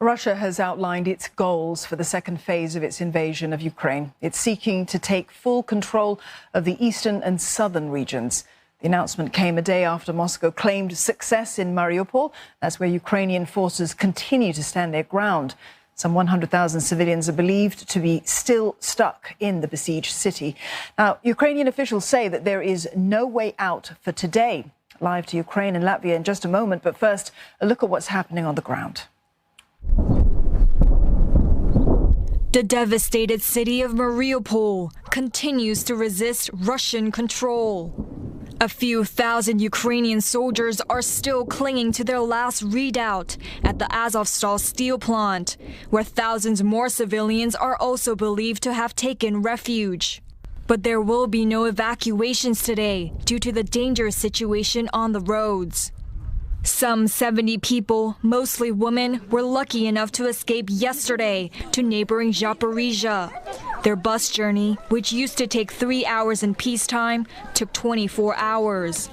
Russia has outlined its goals for the second phase of its invasion of Ukraine. It's seeking to take full control of the eastern and southern regions. The announcement came a day after Moscow claimed success in Mariupol. That's where Ukrainian forces continue to stand their ground. Some 100,000 civilians are believed to be still stuck in the besieged city. Now, Ukrainian officials say that there is no way out for today. Live to Ukraine and Latvia in just a moment, but first, a look at what's happening on the ground. The devastated city of Mariupol continues to resist Russian control. A few thousand Ukrainian soldiers are still clinging to their last redoubt at the Azovstal steel plant, where thousands more civilians are also believed to have taken refuge. But there will be no evacuations today due to the dangerous situation on the roads. Some 70 people, mostly women, were lucky enough to escape yesterday to neighboring Zaporizhia. Their bus journey, which used to take 3 hours in peacetime, took 24 hours.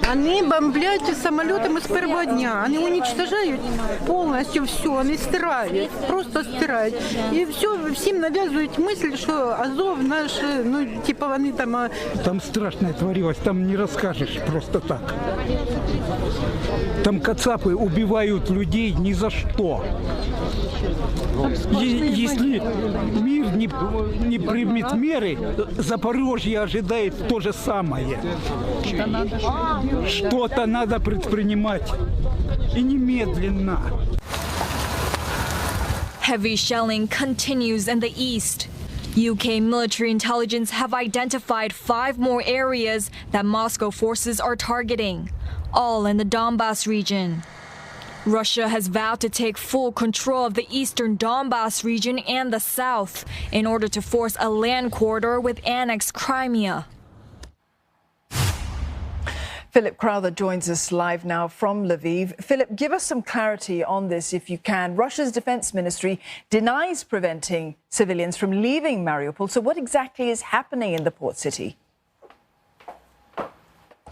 Они бомблят самолетами с первого дня. Они уничтожают полностью все. Они стирают, просто стирают. И все, всем навязывают мысль, что Азов наш, ну, типа они там... Там страшное творилось, там не расскажешь просто так. Там кацапы убивают людей ни за что. Если мир не примет меры, Запорожье ожидает то же самое. Что-то надо предпринимать. И немедленно. Heavy shelling continues in the east. UK military intelligence have identified 5 more areas that Moscow forces are targeting, all in the Donbas region. Russia has vowed to take full control of the eastern Donbas region and the south in order to force a land corridor with annexed Crimea. Philip Crowther joins us live now from Lviv. Philip, give us some clarity on this if you can. Russia's defense ministry denies preventing civilians from leaving Mariupol. So what exactly is happening in the port city?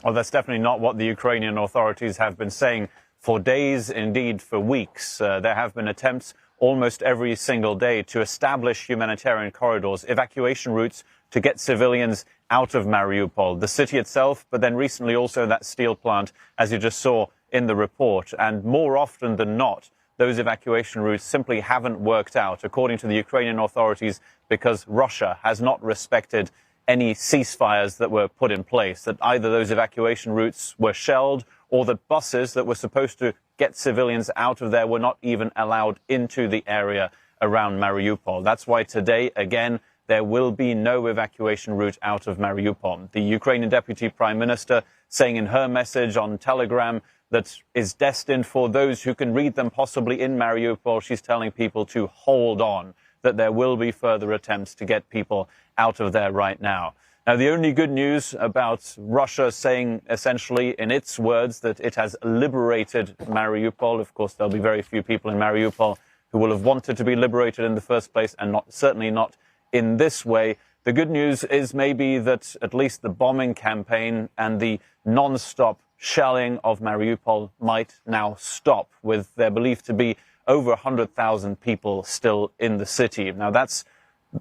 Well, that's definitely not what the Ukrainian authorities have been saying for days, indeed for weeks. There have been attempts almost every single day to establish humanitarian corridors, evacuation routes to get civilians out of Mariupol, the city itself, but then recently also that steel plant, as you just saw in the report. And more often than not, those evacuation routes simply haven't worked out, according to the Ukrainian authorities, because Russia has not respected any ceasefires that were put in place, that either those evacuation routes were shelled or that buses that were supposed to get civilians out of there were not even allowed into the area around Mariupol. That's why today, again, there will be no evacuation route out of Mariupol. The Ukrainian Deputy Prime Minister saying in her message on Telegram that is destined for those who can read them possibly in Mariupol, she's telling people to hold on, that there will be further attempts to get people out of there right now. Now, the only good news about Russia saying essentially in its words that it has liberated Mariupol, of course, there'll be very few people in Mariupol who will have wanted to be liberated in the first place, and certainly not in this way. The good news is maybe that at least the bombing campaign and the non-stop shelling of Mariupol might now stop, with there believed to be over 100,000 people still in the city. Now, that's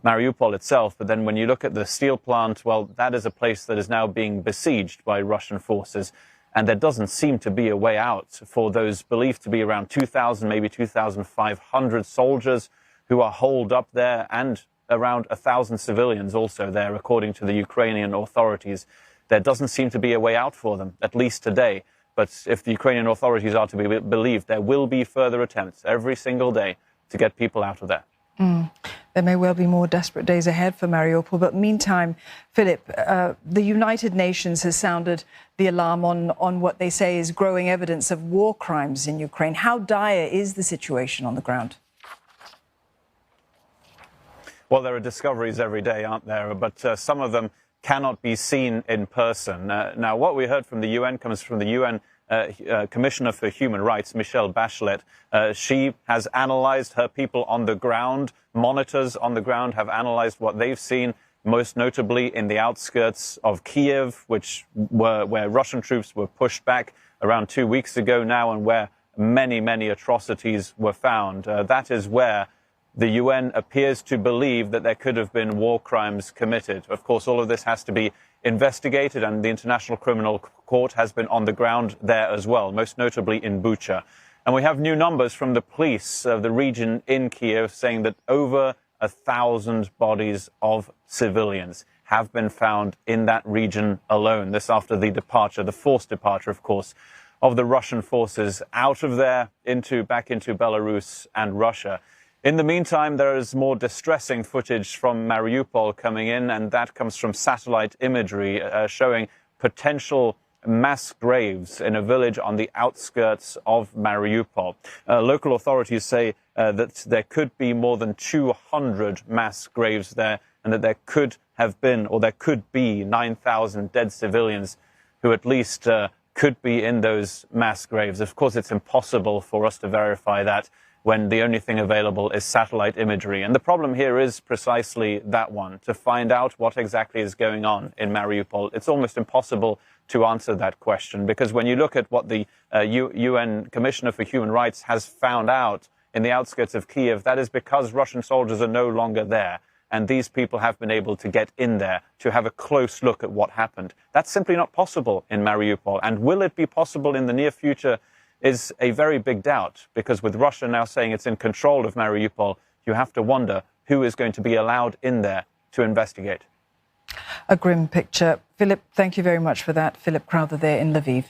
Mariupol itself, but then when you look at the steel plant, well, that is a place that is now being besieged by Russian forces, and there doesn't seem to be a way out for those believed to be around 2,000, maybe 2,500 soldiers who are holed up there, and around 1,000 civilians also there, according to the Ukrainian authorities. There doesn't seem to be a way out for them, at least today. But if the Ukrainian authorities are to be believed, there will be further attempts every single day to get people out of there. There may well be more desperate days ahead for Mariupol. But meantime, Philip, the United Nations has sounded the alarm on what they say is growing evidence of war crimes in Ukraine. How dire is the situation on the ground? Well, there are discoveries every day, aren't there? But some of them cannot be seen in person. Now, what we heard from the UN comes from the UN Commissioner for Human Rights, Michelle Bachelet. She has analyzed her people on the ground. Monitors on the ground have analyzed what they've seen, most notably in the outskirts of Kiev, where Russian troops were pushed back around 2 weeks ago now, and where many atrocities were found. That is where the UN appears to believe that there could have been war crimes committed. Of course, all of this has to be investigated, and the International Criminal Court has been on the ground there as well, most notably in Bucha. And we have new numbers from the police of the region in Kiev saying that over 1,000 bodies of civilians have been found in that region alone. This after the departure, the forced departure, of course, of the Russian forces out of there back into Belarus and Russia. In the meantime, there is more distressing footage from Mariupol coming in, and that comes from satellite imagery showing potential mass graves in a village on the outskirts of Mariupol. Local authorities say that there could be more than 200 mass graves there, and that there could have been, or there could be 9,000 dead civilians who at least could be in those mass graves. Of course, it's impossible for us to verify that when the only thing available is satellite imagery. And the problem here is precisely that one, to find out what exactly is going on in Mariupol. It's almost impossible to answer that question, because when you look at what the UN Commissioner for Human Rights has found out in the outskirts of Kiev, that is because Russian soldiers are no longer there. And these people have been able to get in there to have a close look at what happened. That's simply not possible in Mariupol. And will it be possible in the near future is a very big doubt, because with Russia now saying it's in control of Mariupol, you have to wonder who is going to be allowed in there to investigate. A grim picture. Philip, thank you very much for that. Philip Crowther there in Lviv.